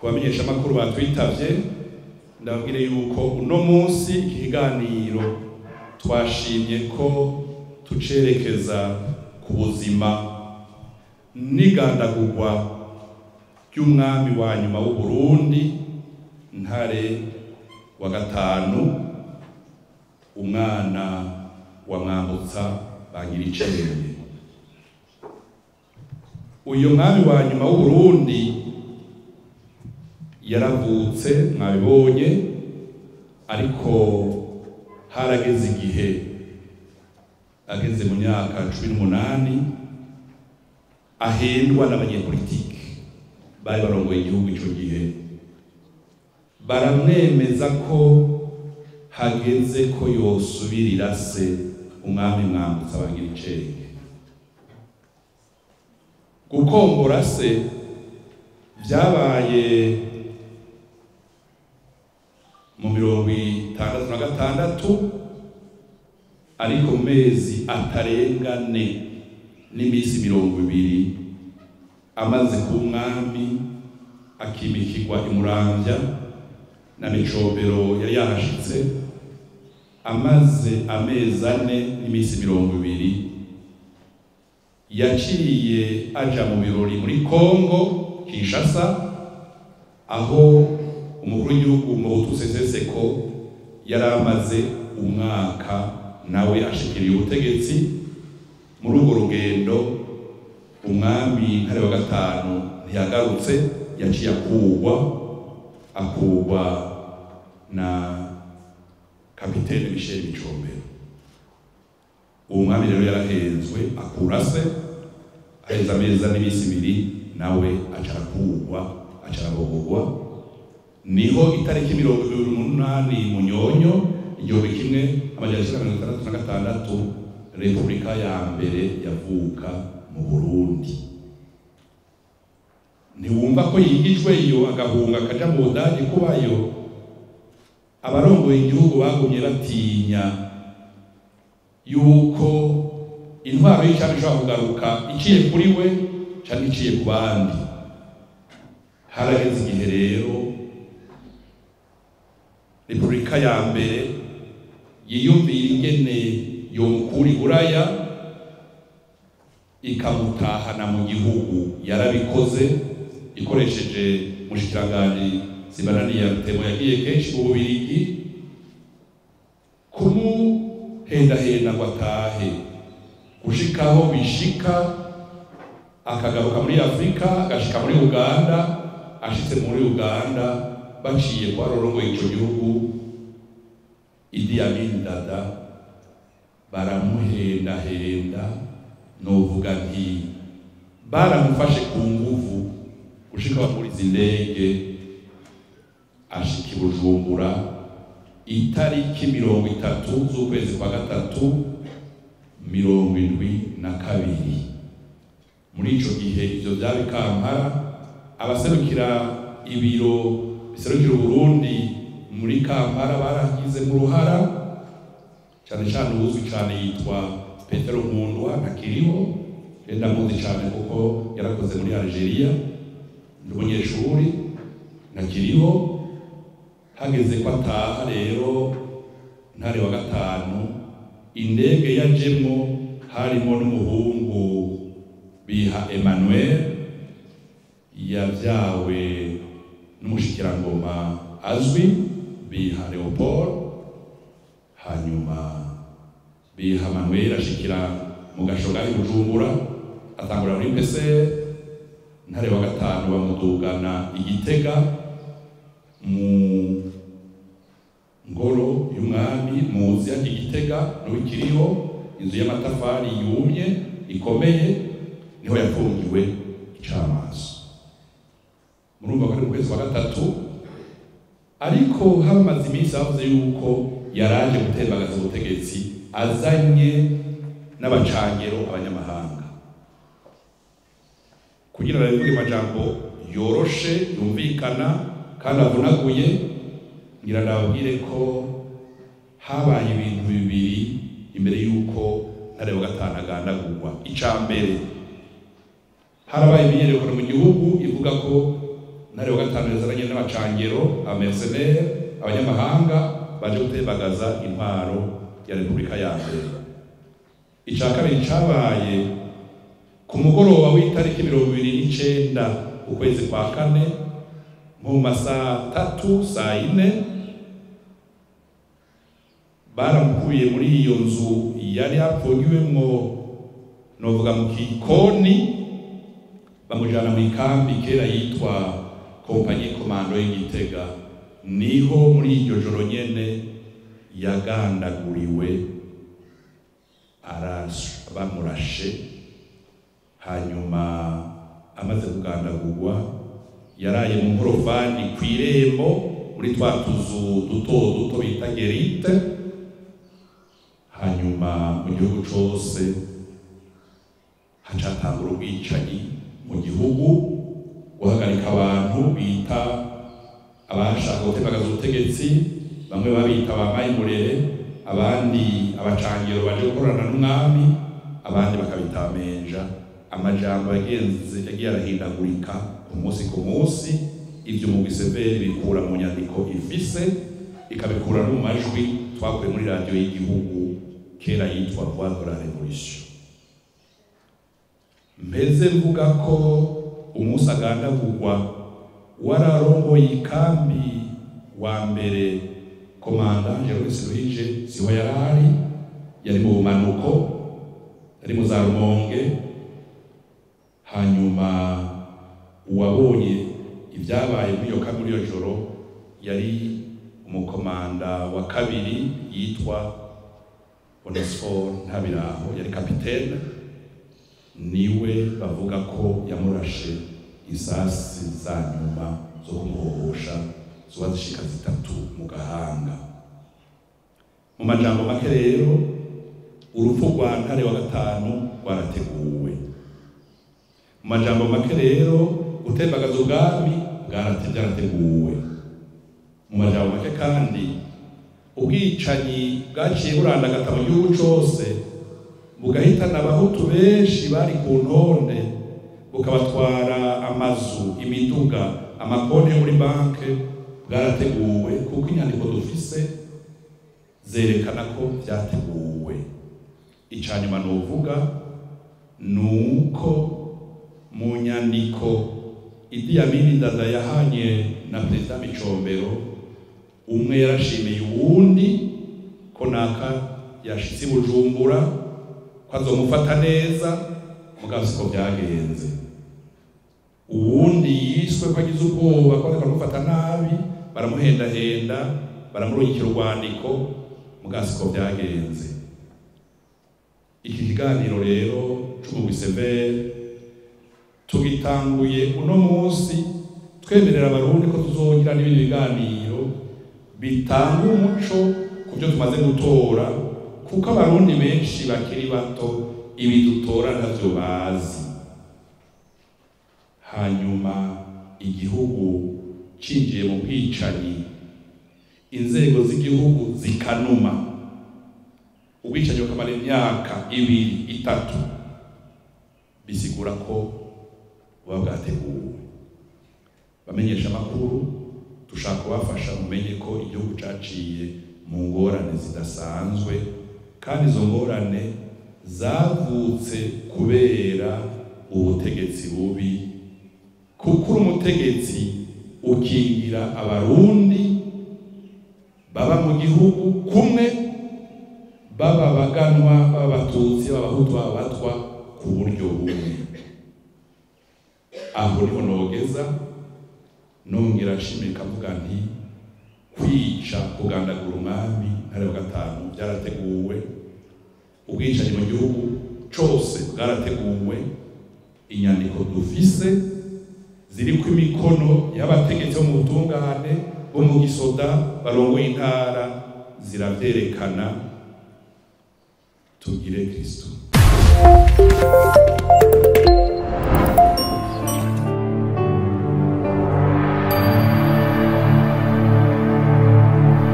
kubamenyesha amakuru batwitavye ndababwire yuko uno munsi ikiganiro twashimye ko tucerekeza ku buzima n'igandagurwa ry'umwami wa nyuma w'u Burundi Ntare wa gatanu umwana wa Mwambutsa Bangiricenge. Uyu mwami wa nyuma w'u Burundi yaravutse mwabibonye, ariko harageze igihe ageze mu myaka 18 ahendwa n'abanyepolitike bari barongoye igihugu ico gihe, baramwemeza ko hageze ko yosubirira se umwami Mwambutsa Bangiricenge. Gukombora se vyabaye mu 1966, ariko mu mezi atarengane n'imisi 20 amaze ku mwami akimikirwa imuramvya na Micobero yari yahashitse, amaze amezi 4 n'imisi 20 yaciye aja mu birori muri Kongo Kinshasa, aho umukuru w'igihugu Mobutu Sese Seko yari amaze umwaka nawe ashikiriye ubutegetsi. Muri urwo rugendo umwami Ntare wa gatanu ntiyagarutse, yaciye akurwa na kapitene Michel Micombero. Uwo mwami rero yarahenzwe akura se, aheza amezi n'imisi 2 nawe acarabogogwa. Niho itariki 28 Munyonyo 1966 Repubulika ya mbere yavuka mu Burundi. Ntiwumva ko yigijwe iyo agahunga akaja mu Budagi kubayo, abarongoye igihugu bagumye batinya yuko intwaro y'icami ishobora kugaruka iciye kuri we canke iciye ku bandi. Harageze igihe rero Repubulika ya mbere yiyumvira ingene yomukura Buraya ikamutahana mu gihugu. Yarabikoze ikoresheje mushikiranganje Sibananiye Rutemo yagiye kenshi mu Bubiligi kumuhendahenda ngo atahe, gushikaho bishika akagaruka muri Afrika, agashika muri Uganda. Ashitse muri Uganda baciye kwa rorongo ico gihugu Idi Amin Dada, baramuhendahenda, novuga nti baramufashe ku nguvu gushika muri zindege ashika Bujumbura itariki 30 z'ukwezi kwa gatatu 1972. Muri ico gihe ivyo vyari Kampala, abaserukira ibiro biserukira Burundi muri Kampala baragize mu ruhara, cyane cyane uzwi cyane yitwa Petero Nkundwa ntakiriho, enda muzi cyane kuko yarakoze muri Algeria, n'umunyeshuri ntakiriho. Hageze ko ataha rero Ntare wa gatanu, indege yajemwo harimo n'umuhungu biha Emmanuel yavyawe n'umushikirangoma azwi biha Leopold. Hanyuma biha Manuel ashikira mu Gashogari Bujumbura, atangura muri PC. Ntare wa gatanu bamudugana Igitega mu ngoro y'umwami muzi ya Igitega n'ubikiriho, inzu y'amatafari yumye ikomeye, niho yafungiwe icamaso. Murumva ko ari mu kwezi wa gatatu, ariko hamaze iminsi avuze yuko yaraje gutembagaza ubutegetsi azanye n'abacangero abanyamahanga kugira ngo bivuge amajambo yoroshe yumvikana kandi avunaguye. Ngira ndababwire ko habaye ibintu bibiri imbere yuko Ntare wa gatanu agandagurwa. Icambere, harabaye imyiyerekano mu gihugu ivuga ko ntare wa gatanu yazaranye n'abacangero abamercenaire abanyamahanga baje gutembagaza intwaro ya Repubulika ya mbere. Ica kabiri cabaye ku mugoroba w'itariki 29 ukwezi kwa kane mu masaa 3 saa 4 baramukuye muri iyo nzu yari apfungiwemwo novuga mu kikoni bamujana mu ikambi kera yitwa Kompanyi Komando y'Igitega. Niho muri iryo joro nyene yagandaguriwe bamurashe. Hanyuma amaze kugandagurwa yaraye mu nkorofani kw'irembo muri twa tuzu duto bita gerite. Hanyuma mu gihugu cose hacatangura ubwicanyi mu gihugu, guhagarika abantu bita abashaka gutembagaza ubutegetsi, bamwe babita bamaye murere, abandi abacangiro baje gukorana n'umwami, abandi bakabita amenja. Amajambo yagiye arahindagurika ku munsi, ivyo mu giseveri bikura mu nyandiko ifise, ikabikura no mu majwi twakuye muri radio y'igihugu kera yitwa Voix de la Révolution. Mpeze mvuga ko umunsi agandagurwa wararongoye ikambi wa mbere komanda Jerome Ruhije siho yari mu bumanuko, yari mu za Rumonge. Hanyuma uwabonye ibyabaye muri iyo kambi muri iyo joro yari umukomanda wa kabiri yitwa Onesphore Ntabiraho, yari kapitene. Niwe bavuga ko yamurashe isasi za nyuma zo kumuhohosha zuba zishika 3 mu gahanga. Mu majambo make rero urupfu rwa Ntare wa gatanu rwarateguwe. Mu majambo make rero gutembagaza ubwami byarateguwe. Mu majambo make kandi ubwicanyi bwaciye burandagata mu gihugu cose bugahitana abahutu benshi bari ku ntonde, bukabatwara amazu, imiduga, amakonti muri banke. Bwarateguwe kuko inyandiko dufise zerekana ko vyateguwe. Icanyuma novuga nuko mu nyandiko Idi Amin Dada yahanye na Perezida Micombero, umwe yarashimiye uwundi ko naka yashitse Bujumbura ko azomufata neza, mugabo siko byagenze. Uwundi yiswe ko agize ubwoba ko akamufata nabi, baramuhendahenda, baramurungikira urwandiko, mugabo siko byagenze. Iki kiganiro rero c'umugwi severe tugitanguye uno munsi twemerera abarundi ko tuzogira n'ibindi biganiro bitanga umuco ku byo tumaze gutora, kuko abarundi benshi bakiri bato ibi dutora ntavyo bazi. Hanyuma igihugu cinjiye mu bwicanyi, inzego z'igihugu zikanuma, ubwicanyi bukamara imyaka 2-3, bisigura ko buba bwateguwe. Bamenyesha amakuru dushaka kubafasha mumenye ko igihugu caciye mu ngorane zidasanzwe, kandi izo ngorane zavutse kubera ubutegetsi bubi. Kuko umutegetsi ukingira abarundi baba mu gihugu kumwe, baba baganwa, baba Batutsi, baba Bahutu, baba Batwa, ku buryo bumwe. Aho niho nogeza nongera nshimika mvuga nti kwica kugandagura umwami Ntare wa gatanu byarateguwe. Ubwicanyi mu gihugu cose bwarateguwe. Inyandiko dufise ziriko imikono y'abategetsi bo mu butungane bo mu gisoda barongoye intara ziravyerekana. Tugire Kristo.